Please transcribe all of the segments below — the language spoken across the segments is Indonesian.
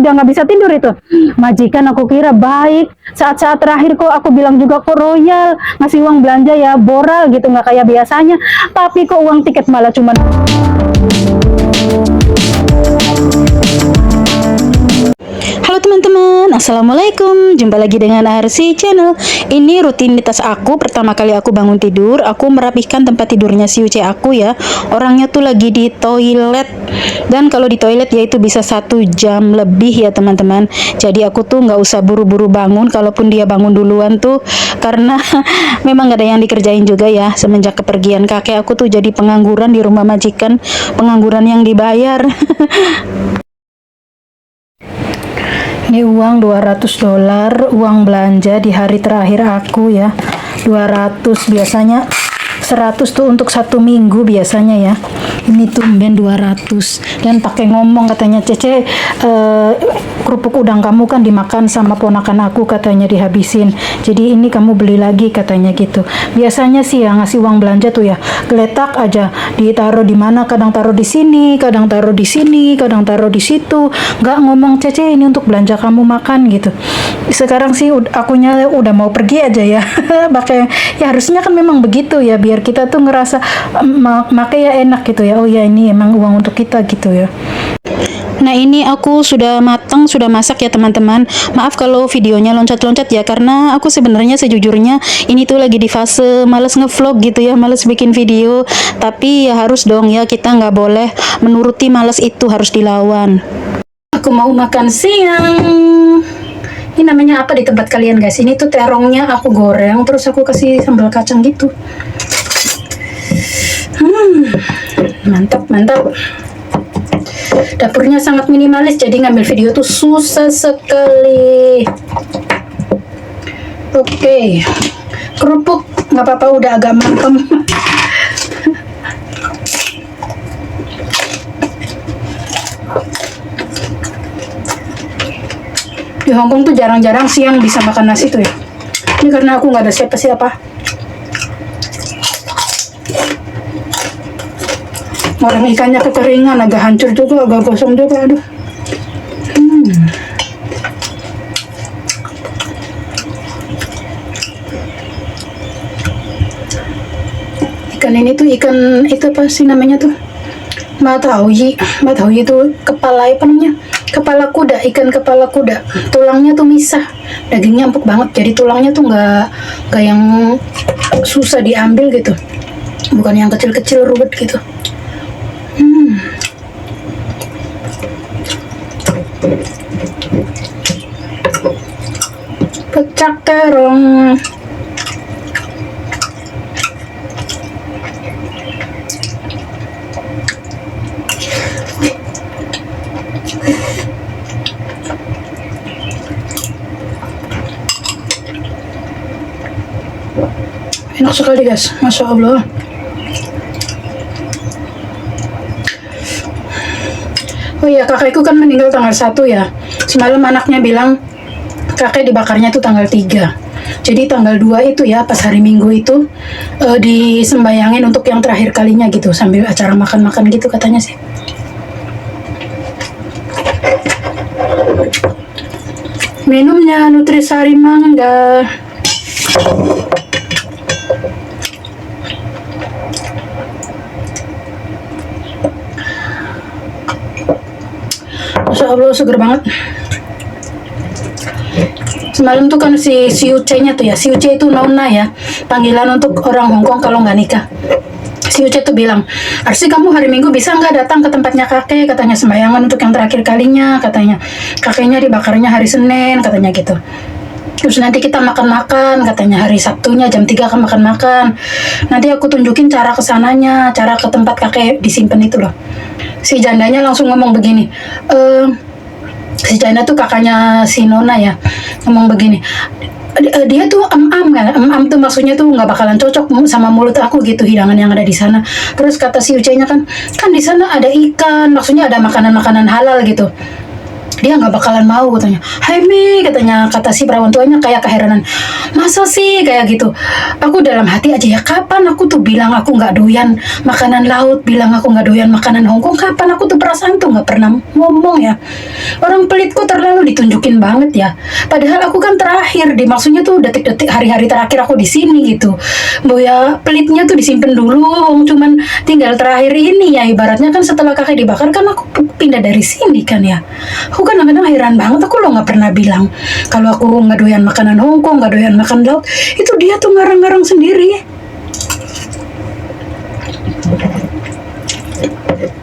Udah nggak bisa tidur itu. Majikan aku kira baik. Saat-saat terakhir kok aku bilang juga kok royal, ngasih uang belanja ya boral gitu, nggak kayak biasanya. Tapi kok uang tiket malah cuma. Halo teman-teman, assalamualaikum. Jumpa lagi dengan Arsi Channel. Ini rutinitas aku. Pertama kali aku bangun tidur, aku merapihkan tempat tidurnya si Uce aku ya. Orangnya tuh lagi di toilet. Dan kalau di toilet ya itu bisa 1 jam lebih ya teman-teman. Jadi aku tuh nggak usah buru-buru bangun. Kalaupun dia bangun duluan tuh, karena memang nggak ada yang dikerjain juga ya. Semenjak kepergian kakek aku tuh jadi pengangguran di rumah majikan, pengangguran yang dibayar. Ini uang $200, uang belanja di hari terakhir aku ya. 200 biasanya, 100 tuh untuk 1 minggu biasanya ya. Ini tumben 200. Dan pakai ngomong katanya, Cece, kerupuk udang kamu kan dimakan sama ponakan aku, katanya dihabisin. Jadi ini kamu beli lagi katanya gitu. Biasanya sih ya ngasih uang belanja tuh ya geletak aja, ditaruh di mana, kadang taruh di sini, kadang taruh di sini, kadang taruh di situ. Nggak ngomong, Cece ini untuk belanja kamu makan gitu. Sekarang sih akunya udah mau pergi aja ya. Makanya ya harusnya kan memang begitu ya, biar kita tuh ngerasa makanya enak gitu ya. Oh ya ini emang uang untuk kita gitu ya. Nah ini aku sudah matang, sudah masak ya teman-teman. Maaf kalau videonya loncat-loncat ya, karena aku sebenarnya sejujurnya ini tuh lagi di fase males ngevlog gitu ya, males bikin video. Tapi ya harus dong ya, kita nggak boleh menuruti males itu, harus dilawan. Aku mau makan siang. Ini namanya apa di tempat kalian guys? Ini tuh terongnya aku goreng, terus aku kasih sambal kacang gitu. Mantap, mantap. Dapurnya sangat minimalis, jadi ngambil video tuh susah sekali. Oke, kerupuk nggak apa-apa, udah agak mampem. Di Hongkong tuh jarang-jarang siang bisa makan nasi tuh ya. Ini karena aku nggak ada siapa-siapa. Orang ikannya kekeringan, agak hancur juga, agak gosong juga, aduh. Ikan ini tuh ikan itu apa sih namanya tuh? Matauyi itu kepala apa namanya? Kepala kuda, ikan kepala kuda. Tulangnya tuh misah, dagingnya empuk banget. Jadi tulangnya tuh nggak yang susah diambil gitu. Bukan yang kecil-kecil ruwet gitu. Pecak terong. Enak sekali guys, Masya Allah. Oh iya, kakekku kan meninggal tanggal 1 ya. Semalam anaknya bilang kakek dibakarnya tuh tanggal 3. Jadi tanggal 2 itu ya, pas hari Minggu itu disembayangin untuk yang terakhir kalinya gitu, sambil acara makan-makan gitu katanya sih. Minumnya Nutrisari Mangga. Masya Allah, seger banget. Semalam tuh kan si Uce-nya tuh ya, si Uce itu nona ya, panggilan untuk orang Hongkong kalau nggak nikah. Si Uce tuh bilang, Arsi kamu hari Minggu bisa nggak datang ke tempatnya kakek, katanya sembayangan untuk yang terakhir kalinya, katanya kakeknya dibakarnya hari Senin, katanya gitu. Terus nanti kita makan-makan, katanya hari Sabtunya jam 3 akan makan-makan. Nanti aku tunjukin cara kesananya, cara ke tempat kakek disimpan itu loh. Si jandanya langsung ngomong begini, si janda tuh kakaknya si Nona ya, ngomong begini, dia tuh am tuh maksudnya tuh nggak bakalan cocok sama mulut aku gitu, hidangan yang ada di sana. Terus kata si Uce-nya kan di sana ada ikan, maksudnya ada makanan-makanan halal gitu. dia nggak bakalan mau katanya. Hai Mi, katanya, kata si perawan tuanya kayak keheranan, masa sih kayak gitu. Aku dalam hati aja, ya kapan aku tuh bilang aku nggak doyan makanan laut, bilang aku nggak doyan makanan Hongkong, kapan aku tuh perasaan tuh nggak pernah ngomong ya. Orang pelitku terlalu ditunjukin banget ya, padahal aku kan terakhir, maksudnya tuh detik-detik hari-hari terakhir aku di sini gitu. Bu ya, pelitnya tuh disimpan dulu, cuman tinggal terakhir ini ya, ibaratnya kan setelah kakek dibakar kan aku pindah dari sini kan ya. Aku kadang-kadang heran banget, aku lo nggak pernah bilang kalau aku nggak doyan makanan Hongkong, nggak doyan makan laut. Itu dia tuh ngarang-ngarang sendiri.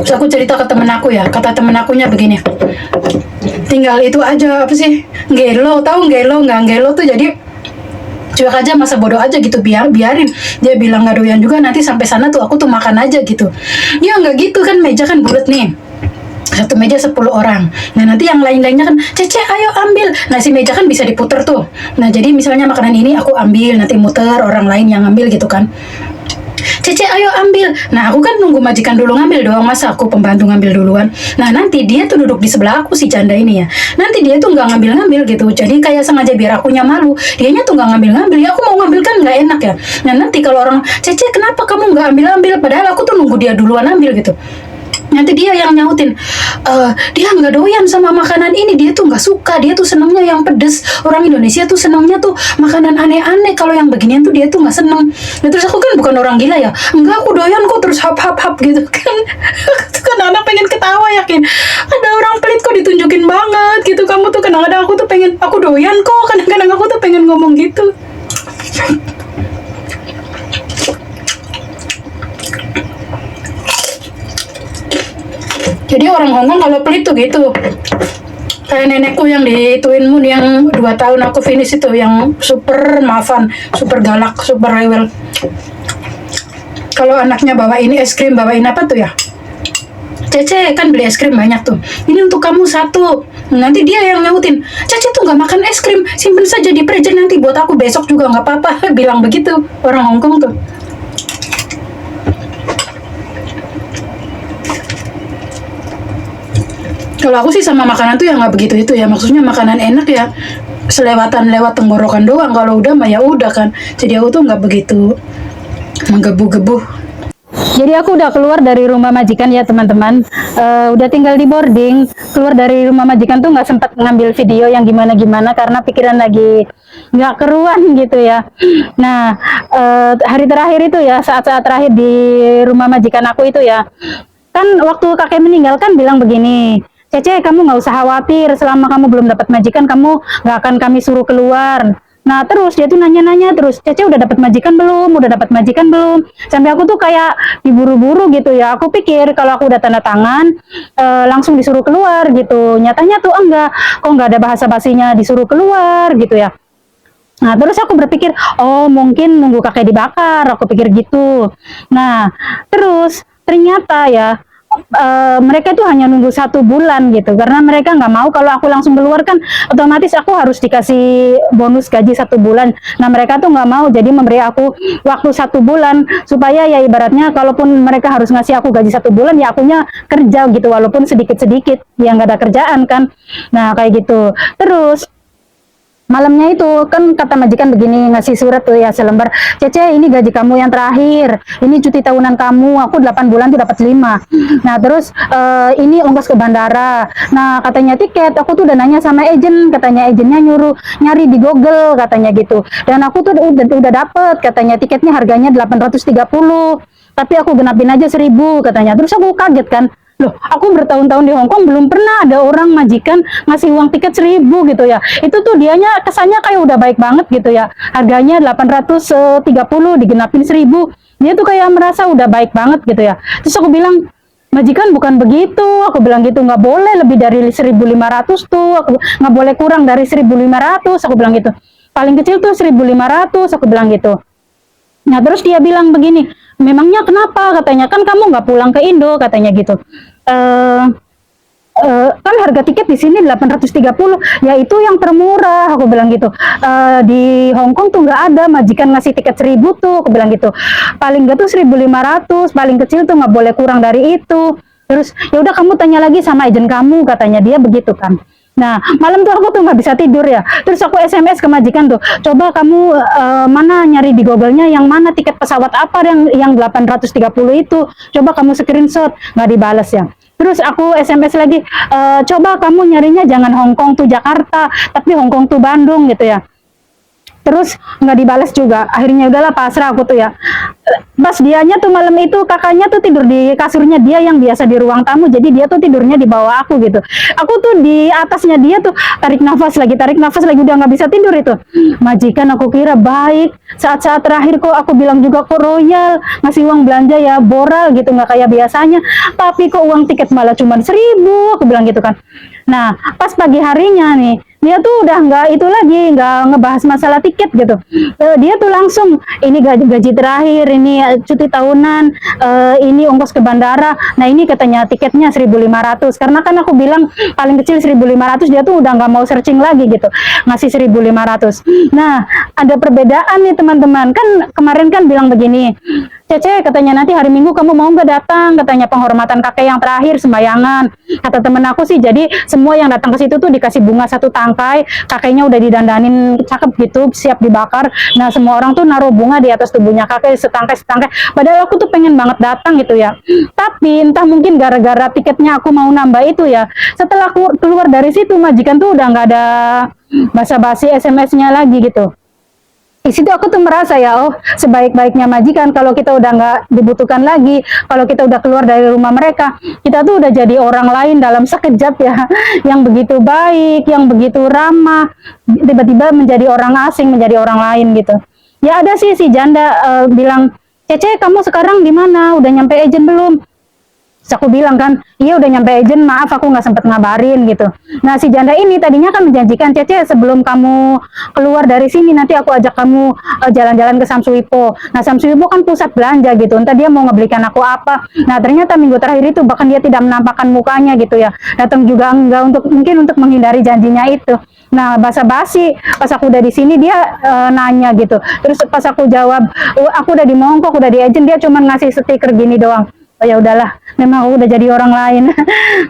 Terus aku cerita ke temen aku ya, kata temen akunya begini, tinggal itu aja, apa sih, gelo, tahu gelo nggak? Gelo tuh jadi cuek aja, masa bodoh aja gitu, biarin dia bilang nggak doyan juga, nanti sampai sana tuh aku tuh makan aja gitu. Ya nggak gitu kan, meja kan bulat nih, satu meja 10 orang. Nah nanti yang lain-lainnya kan, Cece ayo ambil. Nah si meja kan bisa diputer tuh. Nah jadi misalnya makanan ini aku ambil, nanti muter orang lain yang ambil gitu kan. Cece ayo ambil. Nah aku kan nunggu majikan dulu ngambil doang, masa aku pembantu ngambil duluan. Nah nanti dia tuh duduk di sebelah aku, si janda ini ya, nanti dia tuh nggak ngambil-ngambil gitu, jadi kayak sengaja biar akunya malu, dianya tuh nggak ngambil-ngambil. Ya aku mau ngambil kan nggak enak ya. Nah nanti kalau orang, Cece kenapa kamu nggak ambil-ambil, padahal aku tuh nunggu dia duluan ambil gitu, nanti dia yang nyautin, dia nggak doyan sama makanan ini, dia tuh nggak suka, dia tuh senangnya yang pedes. Orang Indonesia tuh senangnya tuh makanan aneh-aneh, kalau yang beginian tuh dia tuh nggak seneng. Nah, terus aku kan bukan orang gila ya, enggak aku doyan kok, terus hap gitu kan. Itu kan anak pengen ketawa, yakin ada orang pelit kok ditunjukin banget gitu. Kamu tuh kadang-kadang aku tuh pengen, aku doyan kok, kadang-kadang aku tuh pengen ngomong gitu. Jadi orang Hongkong kalau pelit tuh gitu. Kayak nenekku yang di Twin Moon yang 2 tahun aku finish itu, yang super maafan, super galak, super rewel. Kalau anaknya bawain es krim, bawain apa tuh ya? Cece kan beli es krim banyak tuh, ini untuk kamu 1. Nanti dia yang nyautin, Cece tuh nggak makan es krim, simpen saja di freezer, nanti buat aku besok juga nggak apa-apa. Bilang begitu orang Hongkong tuh. Kalau aku sih sama makanan tuh ya nggak begitu itu ya, maksudnya makanan enak ya selewatan lewat tenggorokan doang, kalau udah mah ya udah kan. Jadi aku tuh nggak begitu menggebu-gebu. Jadi aku udah keluar dari rumah majikan ya teman-teman, udah tinggal di boarding. Keluar dari rumah majikan tuh nggak sempat ngambil video yang gimana-gimana karena pikiran lagi nggak keruan gitu ya. Nah hari terakhir itu ya, saat-saat terakhir di rumah majikan aku itu ya, kan waktu kakek meninggal kan bilang begini, Cece kamu nggak usah khawatir, selama kamu belum dapat majikan kamu nggak akan kami suruh keluar. Nah terus dia tuh nanya-nanya terus, Cece udah dapat majikan belum, udah dapat majikan belum, sampai aku tuh kayak diburu-buru gitu ya. Aku pikir kalau aku udah tanda tangan langsung disuruh keluar gitu, nyatanya tuh enggak, kok nggak ada bahasa basinya disuruh keluar gitu ya. Nah terus aku berpikir, oh mungkin nunggu kakek dibakar, aku pikir gitu. Nah terus ternyata ya mereka tuh hanya nunggu 1 bulan gitu, karena mereka nggak mau kalau aku langsung keluar kan otomatis aku harus dikasih bonus gaji 1 bulan. Nah mereka tuh nggak mau, jadi memberi aku waktu 1 bulan supaya ya ibaratnya kalaupun mereka harus ngasih aku gaji 1 bulan ya akunya kerja gitu, walaupun sedikit-sedikit yang nggak ada kerjaan kan. Nah kayak gitu. Terus malamnya itu kan kata majikan begini, ngasih surat tuh ya selembar, Cece ini gaji kamu yang terakhir, ini cuti tahunan kamu, aku 8 bulan tuh dapat 5. Nah terus ini ongkos ke bandara. Nah katanya tiket, aku tuh udah nanya sama agent, katanya agentnya nyuruh nyari di Google katanya gitu, dan aku tuh udah dapet, katanya tiketnya harganya 830, tapi aku genapin aja 1000 katanya. Terus aku kaget kan, loh aku bertahun-tahun di Hongkong belum pernah ada orang majikan ngasih uang tiket 1000 gitu ya. Itu tuh dianya kesannya kayak udah baik banget gitu ya, harganya 830 digenapin 1000, dia tuh kayak merasa udah baik banget gitu ya. Terus aku bilang, majikan bukan begitu, aku bilang gitu, nggak boleh lebih dari 1500 tuh, aku nggak boleh kurang dari 1500, aku bilang gitu, paling kecil tuh 1500, aku bilang gitu. Nah terus dia bilang begini, memangnya kenapa, katanya kan kamu nggak pulang ke Indo katanya gitu. Kan harga tiket di sini 830, ya itu yang termurah, aku bilang gitu. Di Hong Kong tuh nggak ada majikan ngasih tiket 1000 tuh, aku bilang gitu. Paling nggak tuh 1500, paling kecil tuh nggak boleh kurang dari itu. Terus ya udah kamu tanya lagi sama agen kamu, katanya dia begitu kan. Nah, malam tuh aku tuh nggak bisa tidur ya. Terus aku SMS ke majikan tuh, coba kamu mana nyari di Google-nya yang mana tiket pesawat apa yang 830 itu. Coba kamu screenshot, nggak dibalas ya. Terus aku SMS lagi, coba kamu nyarinya jangan Hong Kong tuh Jakarta, tapi Hong Kong tuh Bandung gitu ya. Terus nggak dibalas juga, akhirnya udahlah pasrah aku tuh ya. Pas dianya tuh malam itu kakaknya tuh tidur di kasurnya dia yang biasa di ruang tamu, jadi dia tuh tidurnya di bawah aku gitu. Aku tuh di atasnya dia tuh tarik nafas lagi, udah nggak bisa tidur itu. Majikan aku kira baik, saat-saat terakhir kok aku bilang juga kok royal, ngasih uang belanja ya boral gitu, nggak kayak biasanya, tapi kok uang tiket malah cuma 1.000, aku bilang gitu kan. Nah, pas pagi harinya nih, dia tuh udah nggak itu lagi, nggak ngebahas masalah tiket gitu. Dia tuh langsung, ini gaji terakhir, ini cuti tahunan, ini ongkos ke bandara. Nah ini katanya tiketnya 1.500. Karena kan aku bilang paling kecil 1.500, dia tuh udah nggak mau searching lagi gitu, ngasih 1.500. Nah ada perbedaan nih teman-teman. Kan kemarin kan bilang begini, Cece katanya nanti hari Minggu kamu mau nggak datang, katanya penghormatan kakek yang terakhir sembayangan. Kata temen aku sih, jadi semua yang datang ke situ tuh dikasih bunga 1 tangkai, kakeknya udah didandanin cakep gitu, siap dibakar. Nah semua orang tuh naruh bunga di atas tubuhnya kakek setangkai. Padahal aku tuh pengen banget datang gitu ya. Tapi entah mungkin gara-gara tiketnya aku mau nambah itu ya. Setelah aku keluar dari situ, majikan tuh udah nggak ada basa-basi SMS-nya lagi gitu. Di situ aku tuh merasa ya, oh sebaik-baiknya majikan kalau kita udah nggak dibutuhkan lagi, kalau kita udah keluar dari rumah mereka, kita tuh udah jadi orang lain dalam sekejap ya, yang begitu baik, yang begitu ramah, tiba-tiba menjadi orang asing, menjadi orang lain gitu. Ya ada sih si janda bilang, Cece kamu sekarang di mana? Udah nyampe agent belum? Terus aku bilang kan, iya udah nyampe agent, maaf aku nggak sempet ngabarin gitu. Nah si janda ini tadinya kan menjanjikan, Cece sebelum kamu keluar dari sini nanti aku ajak kamu jalan-jalan ke Samsuipo. Nah Samsuipo kan pusat belanja gitu, entah dia mau ngebelikan aku apa. Nah ternyata minggu terakhir itu bahkan dia tidak menampakkan mukanya gitu ya, datang juga enggak, mungkin untuk menghindari janjinya itu. Nah basa-basi pas aku udah di sini dia nanya gitu, terus pas aku jawab aku udah di Mongkok, udah di agent, dia cuma ngasih stiker gini doang. Oh ya udahlah, memang aku udah jadi orang lain.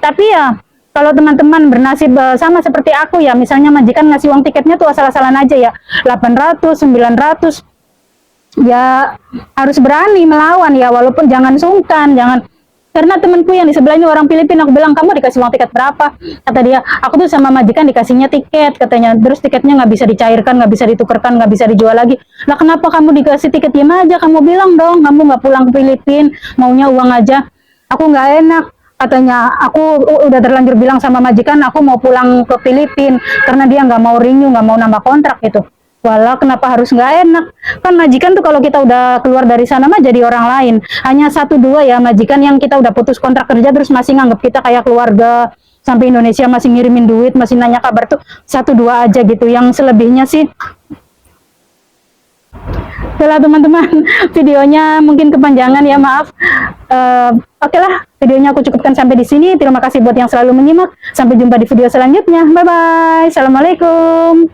Tapi ya kalau teman-teman bernasib sama seperti aku ya, misalnya majikan ngasih uang tiketnya tuh asal-asalan aja ya, 800, 900, ya harus berani melawan ya, walaupun jangan sungkan, jangan. Karena temanku yang di sebelah ini orang Filipina, aku bilang kamu dikasih uang tiket berapa? Kata dia, aku tuh sama majikan dikasihnya tiket katanya, terus tiketnya nggak bisa dicairkan, nggak bisa ditukarkan, nggak bisa dijual lagi. Lah kenapa kamu dikasih tiket? Diam aja, kamu bilang dong kamu nggak pulang ke Filipina, maunya uang aja. Aku nggak enak, katanya aku udah terlanjur bilang sama majikan aku mau pulang ke Filipina karena dia nggak mau renew, nggak mau nambah kontrak gitu. Walah, kenapa harus nggak enak? Kan majikan tuh kalau kita udah keluar dari sana mah jadi orang lain. Hanya 1-2 ya majikan yang kita udah putus kontrak kerja terus masih nganggap kita kayak keluarga, sampai Indonesia masih ngirimin duit, masih nanya kabar tuh 1-2 aja gitu. Yang selebihnya sih. Setelah teman-teman, videonya mungkin kepanjangan ya, maaf. Oke lah, videonya aku cukupkan sampai di sini. Terima kasih buat yang selalu menyimak. Sampai jumpa di video selanjutnya. Bye bye. Assalamualaikum.